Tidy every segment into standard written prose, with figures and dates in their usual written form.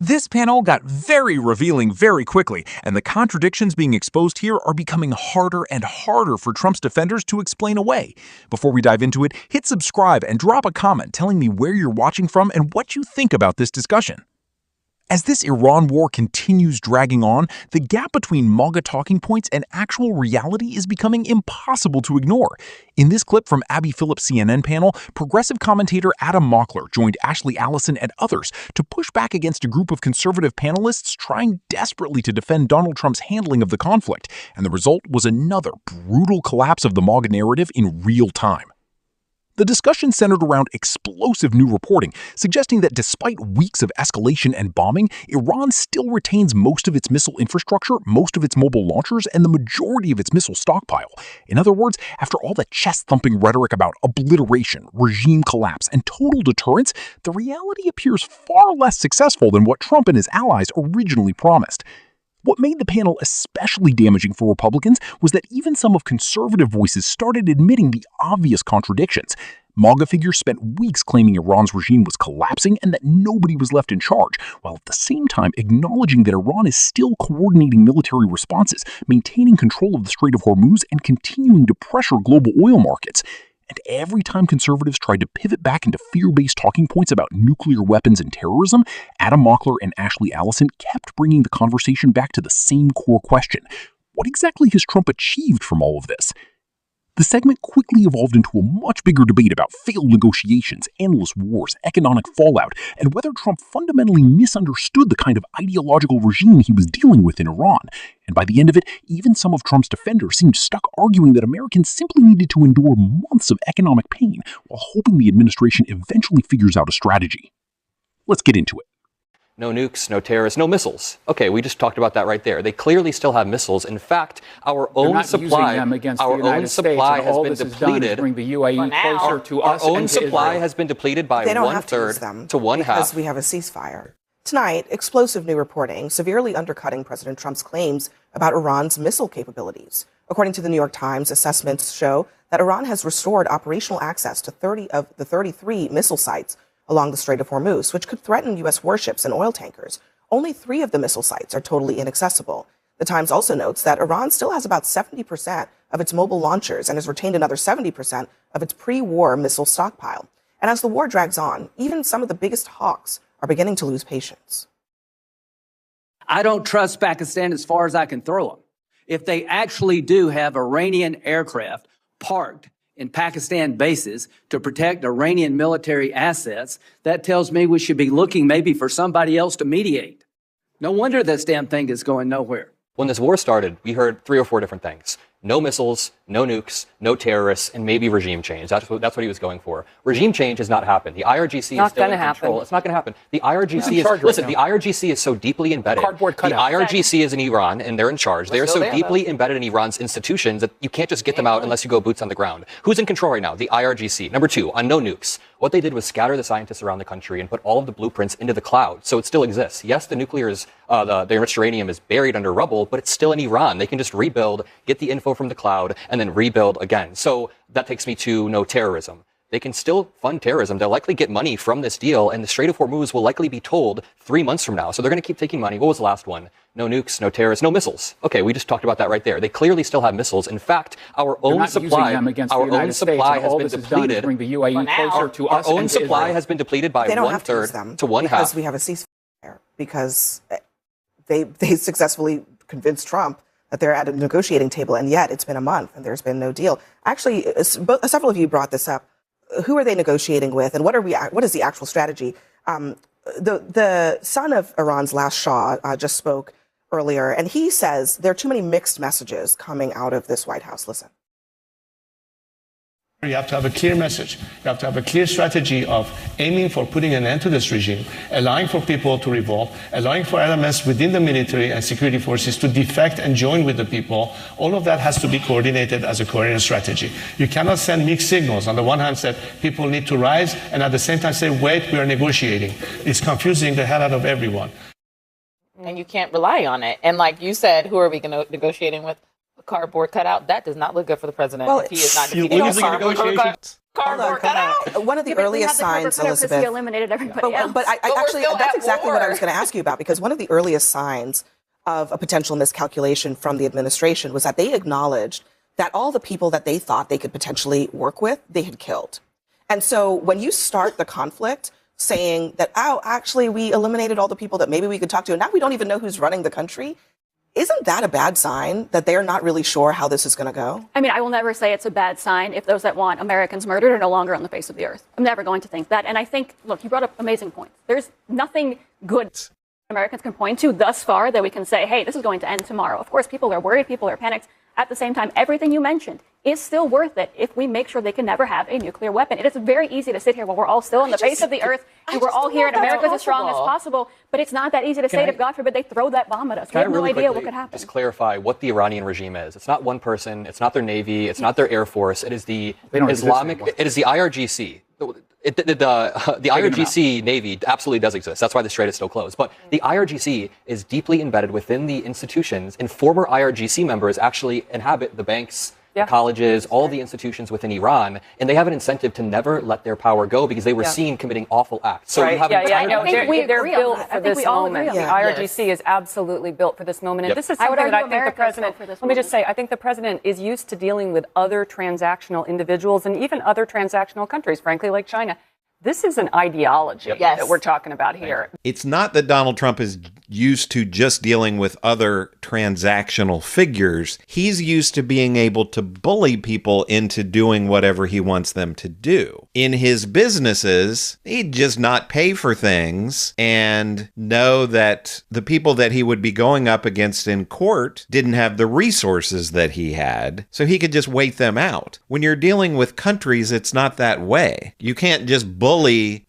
This panel got very revealing very quickly, and the contradictions being exposed here are becoming harder and harder for Trump's defenders to explain away. Before we dive into it, hit subscribe and drop a comment telling me where you're watching from and what you think about this discussion. As this Iran war continues dragging on, the gap between MAGA talking points and actual reality is becoming impossible to ignore. In this clip from Abby Phillip CNN panel, progressive commentator Adam Mockler joined Ashley Allison and others to push back against a group of conservative panelists trying desperately to defend Donald Trump's handling of the conflict, and the result was another brutal collapse of the MAGA narrative in real time. The discussion centered around explosive new reporting, suggesting that despite weeks of escalation and bombing, Iran still retains most of its missile infrastructure, most of its mobile launchers, and the majority of its missile stockpile. In other words, after all the chest-thumping rhetoric about obliteration, regime collapse, and total deterrence, the reality appears far less successful than what Trump and his allies originally promised. What made the panel especially damaging for Republicans was that even some of conservative voices started admitting the obvious contradictions. MAGA figures spent weeks claiming Iran's regime was collapsing and that nobody was left in charge, while at the same time acknowledging that Iran is still coordinating military responses, maintaining control of the Strait of Hormuz, and continuing to pressure global oil markets. And every time conservatives tried to pivot back into fear-based talking points about nuclear weapons and terrorism, Adam Mockler and Ashley Allison kept bringing the conversation back to the same core question. What exactly has Trump achieved from all of this? The segment quickly evolved into a much bigger debate about failed negotiations, endless wars, economic fallout, and whether Trump fundamentally misunderstood the kind of ideological regime he was dealing with in Iran. And by the end of it, even some of Trump's defenders seemed stuck arguing that Americans simply needed to endure months of economic pain while hoping the administration eventually figures out a strategy. Let's get into it. No nukes, no terrorists, no missiles. Okay, we just talked about that right there. They clearly still have missiles. In fact, our own supply has been depleted. Bring the UAE closer to us. Our own supply has been depleted by one-third to one-half. Because we have a ceasefire. Tonight, explosive new reporting severely undercutting President Trump's claims about Iran's missile capabilities. According to the New York Times, assessments show that Iran has restored operational access to 30 of the 33 missile sites along the Strait of Hormuz, which could threaten U.S. warships and oil tankers. Only 3 of the missile sites are totally inaccessible. The Times also notes that Iran still has about 70% of its mobile launchers and has retained another 70% of its pre-war missile stockpile. And as the war drags on, even some of the biggest hawks are beginning to lose patience. I don't trust Pakistan as far as I can throw them. If they actually do have Iranian aircraft parked in Pakistan bases to protect Iranian military assets, that tells me we should be looking maybe for somebody else to mediate. No wonder this damn thing is going nowhere. When this war started, we heard 3 or 4 different things. No missiles, no nukes, no terrorists, and maybe regime change. That's what he was going for. Regime change has not happened. The IRGC is still in control. It's not going to happen. The IRGC is so deeply embedded. The IRGC is in Iran, and they're in charge. They are so deeply embedded in Iran's institutions that you can't just get them out unless you go boots on the ground. Who's in control right now? The IRGC. Number 2, on no nukes. What they did was scatter the scientists around the country and put all of the blueprints into the cloud, so it still exists. Yes, the nuclear is, the enriched uranium is buried under rubble, but it's still in Iran. They can just rebuild, get the info from the cloud, and then rebuild again. So that takes me to no terrorism. They can still fund terrorism. They'll likely get money from this deal, and the Strait of Hormuz will likely be told 3 months from now. So they're going to keep taking money. What was the last one? No nukes, no terrorists, no missiles. Okay, we just talked about that right there. They clearly still have missiles. In fact, our own supply has been depleted. Bring the UAE closer to us. Our own supply has been depleted by one-third to one-half. Because we have a ceasefire. Because they successfully convinced Trump that they're at a negotiating table, and yet it's been a month and there's been no deal. Actually, several of you brought this up. Who are they negotiating with, and what is the actual strategy? The son of Iran's last Shah just spoke earlier, and he says there are too many mixed messages coming out of this White House. Listen. You have to have a clear message. You have to have a clear strategy of aiming for putting an end to this regime, allowing for people to revolt, allowing for elements within the military and security forces to defect and join with the people. All of that has to be coordinated as a coherent strategy. You cannot send mixed signals. On the one hand, say people need to rise, and at the same time say, wait, we are negotiating. It's confusing the hell out of everyone. And you can't rely on it. And like you said, who are we negotiating with? Cardboard cutout. That does not look good for the president. Well, if he is not losing negotiations. cardboard cutout. One of the earliest signs, Elizabeth, eliminated everybody else. But I actually, that's exactly what I was going to ask you about, because one of the earliest signs of a potential miscalculation from the administration was that they acknowledged that all the people that they thought they could potentially work with, they had killed. And so when you start the conflict saying that, oh, actually, we eliminated all the people that maybe we could talk to, and now we don't even know who's running the country, isn't that a bad sign that they're not really sure how this is going to go? I mean, I will never say it's a bad sign if those that want Americans murdered are no longer on the face of the earth. I'm never going to think that. And I think, look, you brought up amazing points. There's nothing good Americans can point to thus far that we can say, hey, this is going to end tomorrow. Of course, people are worried, people are panicked. At the same time, everything you mentioned is still worth it if we make sure they can never have a nuclear weapon. It is very easy to sit here while we're all still on the face of the earth and we're all here and America's as strong as possible. But it's not that easy to say that, God forbid, they throw that bomb at us. We have no idea what could happen. Just clarify what the Iranian regime is. It's not one person. It's not their Navy. It's not their Air Force. It is the Islamic. It is the IRGC. The IRGC Navy absolutely does exist. That's why the Strait is still closed. But the IRGC is deeply embedded within the institutions, and former IRGC members actually inhabit the banks, colleges, all the institutions within Iran, and they have an incentive to never let their power go because they were seen committing awful acts. So you have they're built for this moment. The IRGC is absolutely built for this moment. And this is something that I think the president, let me just say, I think the president is used to dealing with other transactional individuals and even other transactional countries, frankly, like China. This is an ideology that we're talking about here. It's not that Donald Trump is used to just dealing with other transactional figures. He's used to being able to bully people into doing whatever he wants them to do. In his businesses, he'd just not pay for things and know that the people that he would be going up against in court didn't have the resources that he had, so he could just wait them out. When you're dealing with countries, it's not that way. You can't just bully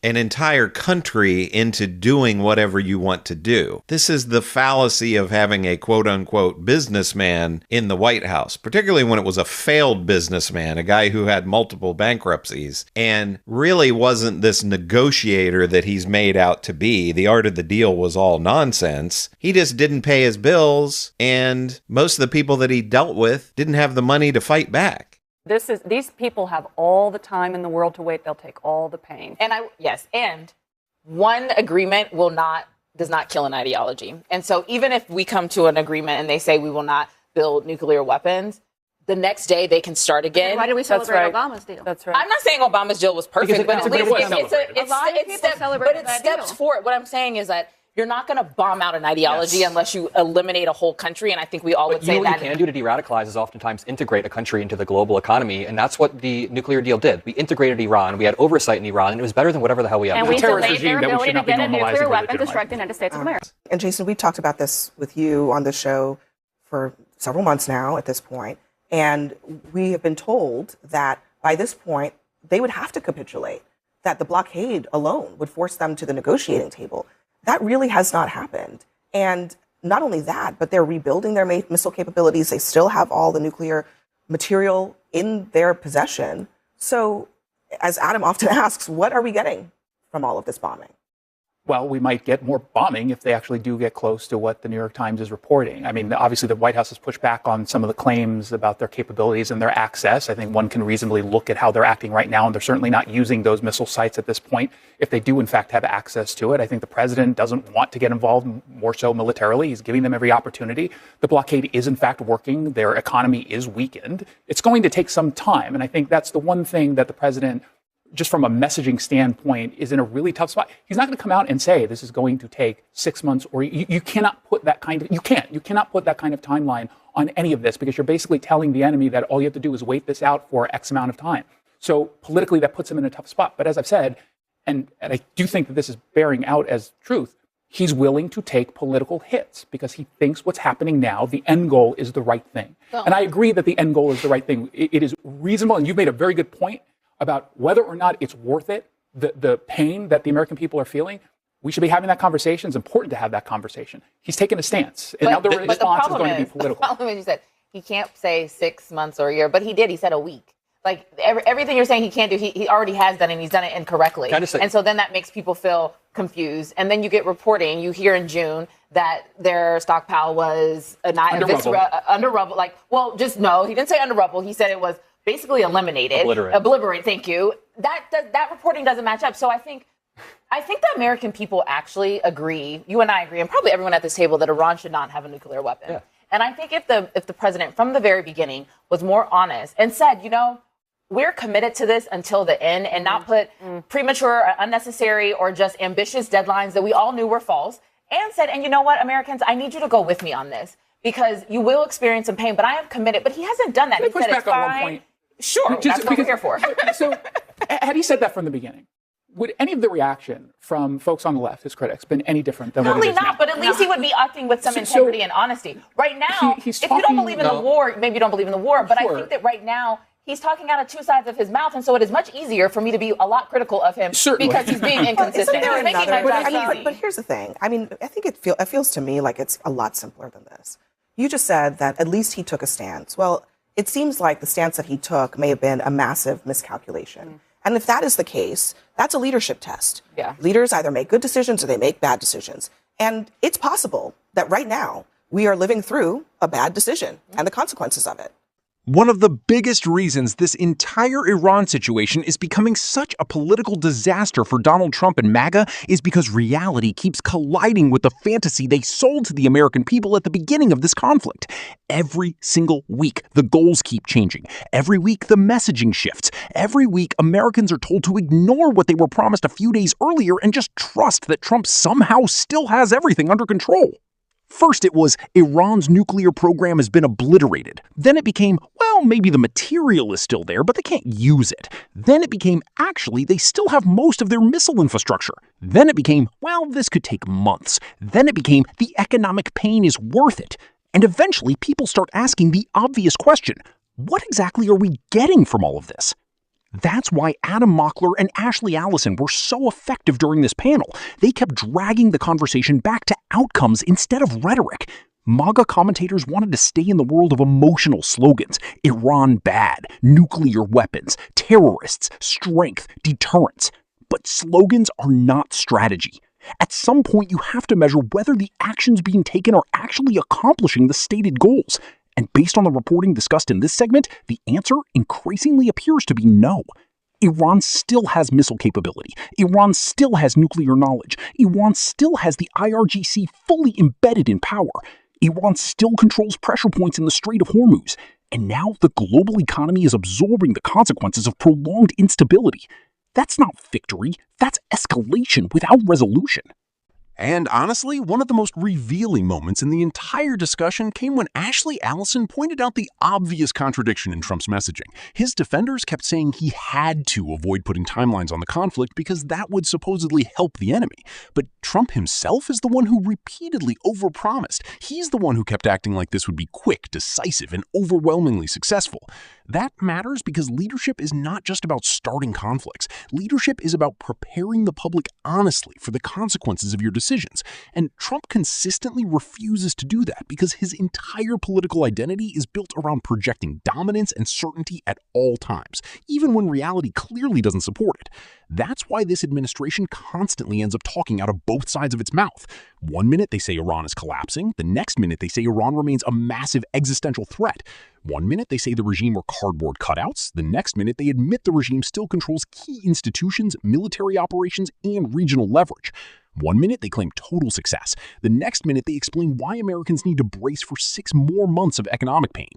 an entire country into doing whatever you want to do. This is the fallacy of having a quote-unquote businessman in the White House, particularly when it was a failed businessman, a guy who had multiple bankruptcies, and really wasn't this negotiator that he's made out to be. The art of the deal was all nonsense. He just didn't pay his bills, and most of the people that he dealt with didn't have the money to fight back. These people have all the time in the world to wait. They'll take all the pain. And one agreement does not kill an ideology. And so even if we come to an agreement and they say we will not build nuclear weapons, the next day they can start again. Why did we celebrate Obama's deal? That's right. I'm not saying Obama's deal was perfect, but at least it's steps forward. What I'm saying is that you're not going to bomb out an ideology unless you eliminate a whole country, and I think we all would say that. What you can do to de-radicalize is oftentimes integrate a country into the global economy, and that's what the nuclear deal did. We integrated Iran, we had oversight in Iran, and it was better than whatever the hell we have. And we delayed their ability to get a nuclear weapon to strike the United States of America. And Jason, we've talked about this with you on the show for several months now at this point, and we have been told that by this point, they would have to capitulate, that the blockade alone would force them to the negotiating table. That really has not happened. And not only that, but they're rebuilding their missile capabilities. They still have all the nuclear material in their possession. So, as Adam often asks, what are we getting from all of this bombing? Well, we might get more bombing if they actually do get close to what the New York Times is reporting. I mean, obviously, the White House has pushed back on some of the claims about their capabilities and their access. I think one can reasonably look at how they're acting right now, and they're certainly not using those missile sites at this point. If they do, in fact, have access to it, I think the president doesn't want to get involved more so militarily. He's giving them every opportunity. The blockade is, in fact, working. Their economy is weakened. It's going to take some time, and I think that's the one thing that the president, just from a messaging standpoint, is in a really tough spot. He's not going to come out and say this is going to take 6 months, or you cannot put that kind of, you cannot put that kind of timeline on any of this, because you're basically telling the enemy that all you have to do is wait this out for X amount of time. So politically, that puts him in a tough spot. But as I've said, and I do think that this is bearing out as truth, he's willing to take political hits because he thinks what's happening now, the end goal is the right thing. And I agree that the end goal is the right thing. It is reasonable, and you've made a very good point about whether or not it's worth it, the pain that the American people are feeling. We should be having that conversation. It's important to have that conversation. He's taken a stance, and now the response is going to be political. The problem is, you said he can't say 6 months or a year, but he did. He said a week. Like everything you're saying he can't do, he already has done, and he's done it incorrectly. And so then that makes people feel confused. And then you get reporting, you hear in June that their stockpile was under rubble. He didn't say under rubble. He said it was basically eliminated. Obliterate, thank you. That reporting doesn't match up. So I think the American people actually agree, you and I agree, and probably everyone at this table, that Iran should not have a nuclear weapon. Yeah. And I think if the president from the very beginning was more honest and said, we're committed to this until the end, and not put premature or unnecessary or just ambitious deadlines that we all knew were false, and said, and you know what, Americans, I need you to go with me on this because you will experience some pain, but I am committed. But he hasn't done that. Can I push back on one point? Sure, that's what we're here for. So had he said that from the beginning, would any of the reaction from folks on the left, his critics, been any different than what it is now? But at least he would be acting with some integrity and honesty. Right now, if you don't believe in the war, maybe you don't believe in the war, but I think that right now, he's talking out of two sides of his mouth, and so it is much easier for me to be a lot critical of him because he's being inconsistent. But here's the thing. I mean, I think it feels to me like it's a lot simpler than this. You just said that at least he took a stance. Well, it seems like the stance that he took may have been a massive miscalculation. And if that is the case, that's a leadership test. Yeah. Leaders either make good decisions or they make bad decisions. And it's possible that right now we are living through a bad decision and the consequences of it. One of the biggest reasons this entire Iran situation is becoming such a political disaster for Donald Trump and MAGA is because reality keeps colliding with the fantasy they sold to the American people at the beginning of this conflict. Every single week, the goals keep changing. Every week, the messaging shifts. Every week, Americans are told to ignore what they were promised a few days earlier and just trust that Trump somehow still has everything under control. First, it was Iran's nuclear program has been obliterated. Then it became, well, maybe the material is still there, but they can't use it. Then it became, actually, they still have most of their missile infrastructure. Then it became, well, this could take months. Then it became, the economic pain is worth it. And eventually, people start asking the obvious question, what exactly are we getting from all of this? That's why Adam Mockler and Ashley Allison were so effective during this panel. They kept dragging the conversation back to outcomes instead of rhetoric. MAGA commentators wanted to stay in the world of emotional slogans. Iran bad, nuclear weapons, terrorists, strength, deterrence. But slogans are not strategy. At some point, you have to measure whether the actions being taken are actually accomplishing the stated goals. And based on the reporting discussed in this segment, the answer increasingly appears to be no. Iran still has missile capability. Iran still has nuclear knowledge. Iran still has the IRGC fully embedded in power. Iran still controls pressure points in the Strait of Hormuz. And now the global economy is absorbing the consequences of prolonged instability. That's not victory. That's escalation without resolution. And honestly, one of the most revealing moments in the entire discussion came when Ashley Allison pointed out the obvious contradiction in Trump's messaging. His defenders kept saying he had to avoid putting timelines on the conflict because that would supposedly help the enemy. But Trump himself is the one who repeatedly overpromised. He's the one who kept acting like this would be quick, decisive, and overwhelmingly successful. That matters because leadership is not just about starting conflicts. Leadership is about preparing the public honestly for the consequences of your decisions. And Trump consistently refuses to do that because his entire political identity is built around projecting dominance and certainty at all times, even when reality clearly doesn't support it. That's why this administration constantly ends up talking out of both sides of its mouth. One minute they say Iran is collapsing, the next minute they say Iran remains a massive existential threat. One minute they say the regime are cardboard cutouts, the next minute they admit the regime still controls key institutions, military operations, and regional leverage. One minute they claim total success, the next minute they explain why Americans need to brace for 6 more months of economic pain.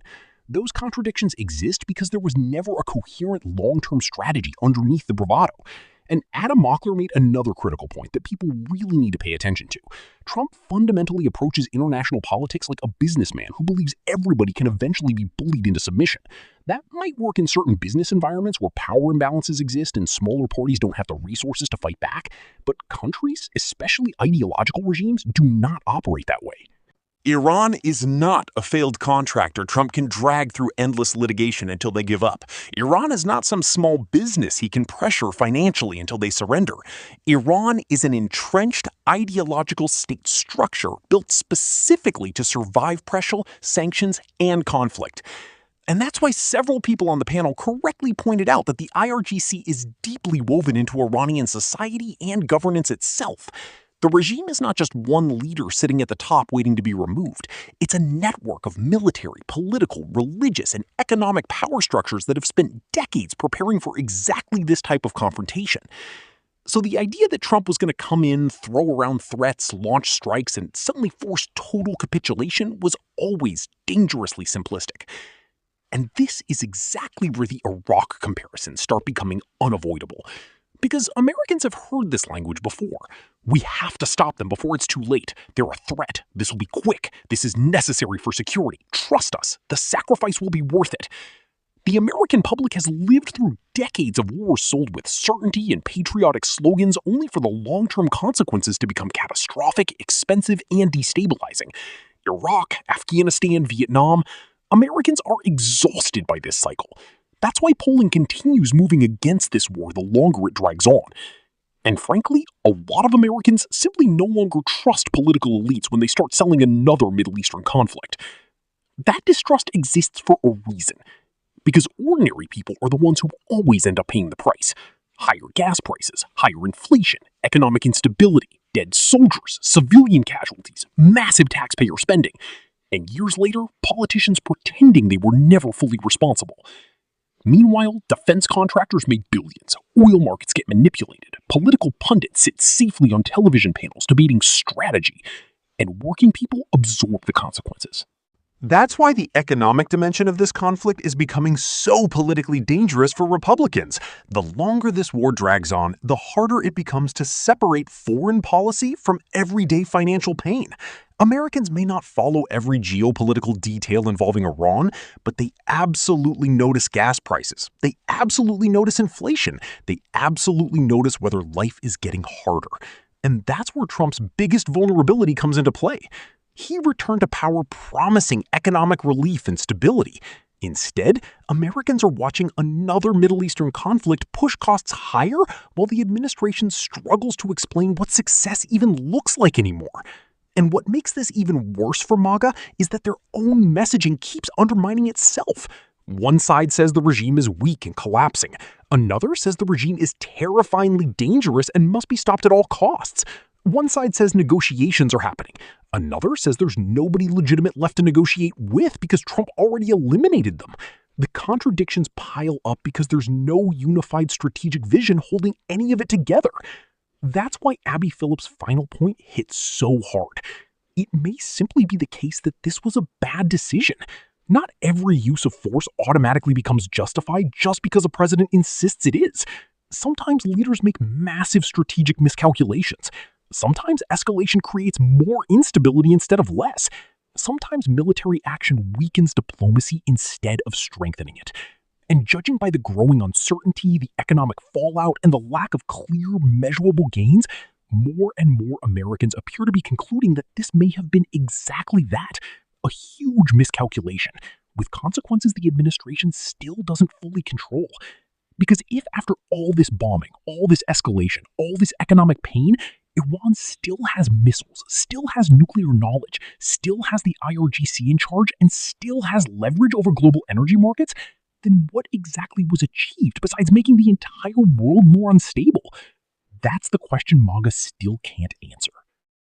Those contradictions exist because there was never a coherent long-term strategy underneath the bravado. And Adam Mockler made another critical point that people really need to pay attention to. Trump fundamentally approaches international politics like a businessman who believes everybody can eventually be bullied into submission. That might work in certain business environments where power imbalances exist and smaller parties don't have the resources to fight back, but countries, especially ideological regimes, do not operate that way. Iran is not a failed contractor Trump can drag through endless litigation until they give up. Iran is not some small business he can pressure financially until they surrender. Iran is an entrenched ideological state structure built specifically to survive pressure, sanctions, and conflict. And that's why several people on the panel correctly pointed out that the IRGC is deeply woven into Iranian society and governance itself. The regime is not just one leader sitting at the top waiting to be removed. It's a network of military, political, religious, and economic power structures that have spent decades preparing for exactly this type of confrontation. So the idea that Trump was going to come in, throw around threats, launch strikes, and suddenly force total capitulation was always dangerously simplistic. And this is exactly where the Iraq comparisons start becoming unavoidable. Because Americans have heard this language before. We have to stop them before it's too late. They're a threat. This will be quick. This is necessary for security. Trust us. The sacrifice will be worth it. The American public has lived through decades of wars sold with certainty and patriotic slogans only for the long-term consequences to become catastrophic, expensive, and destabilizing. Iraq, Afghanistan, Vietnam. Americans are exhausted by this cycle. That's why polling continues moving against this war the longer it drags on. And frankly, a lot of Americans simply no longer trust political elites when they start selling another Middle Eastern conflict. That distrust exists for a reason. Because ordinary people are the ones who always end up paying the price. Higher gas prices, higher inflation, economic instability, dead soldiers, civilian casualties, massive taxpayer spending. And years later, politicians pretending they were never fully responsible. Meanwhile, defense contractors make billions, oil markets get manipulated, political pundits sit safely on television panels debating strategy, and working people absorb the consequences. That's why the economic dimension of this conflict is becoming so politically dangerous for Republicans. The longer this war drags on, the harder it becomes to separate foreign policy from everyday financial pain. Americans may not follow every geopolitical detail involving Iran, but they absolutely notice gas prices. They absolutely notice inflation. They absolutely notice whether life is getting harder. And that's where Trump's biggest vulnerability comes into play. He returned to power promising economic relief and stability. Instead, Americans are watching another Middle Eastern conflict push costs higher while the administration struggles to explain what success even looks like anymore. And what makes this even worse for MAGA is that their own messaging keeps undermining itself. One side says the regime is weak and collapsing. Another says the regime is terrifyingly dangerous and must be stopped at all costs. One side says negotiations are happening. Another says there's nobody legitimate left to negotiate with because Trump already eliminated them. The contradictions pile up because there's no unified strategic vision holding any of it together. That's why Abby Phillip's final point hits so hard. It may simply be the case that this was a bad decision. Not every use of force automatically becomes justified just because a president insists it is. Sometimes leaders make massive strategic miscalculations. Sometimes escalation creates more instability instead of less. Sometimes military action weakens diplomacy instead of strengthening it. And judging by the growing uncertainty, the economic fallout, and the lack of clear, measurable gains, more and more Americans appear to be concluding that this may have been exactly that, a huge miscalculation, with consequences the administration still doesn't fully control. Because if after all this bombing, all this escalation, all this economic pain, Iran still has missiles, still has nuclear knowledge, still has the IRGC in charge, and still has leverage over global energy markets, then what exactly was achieved besides making the entire world more unstable? That's the question MAGA still can't answer.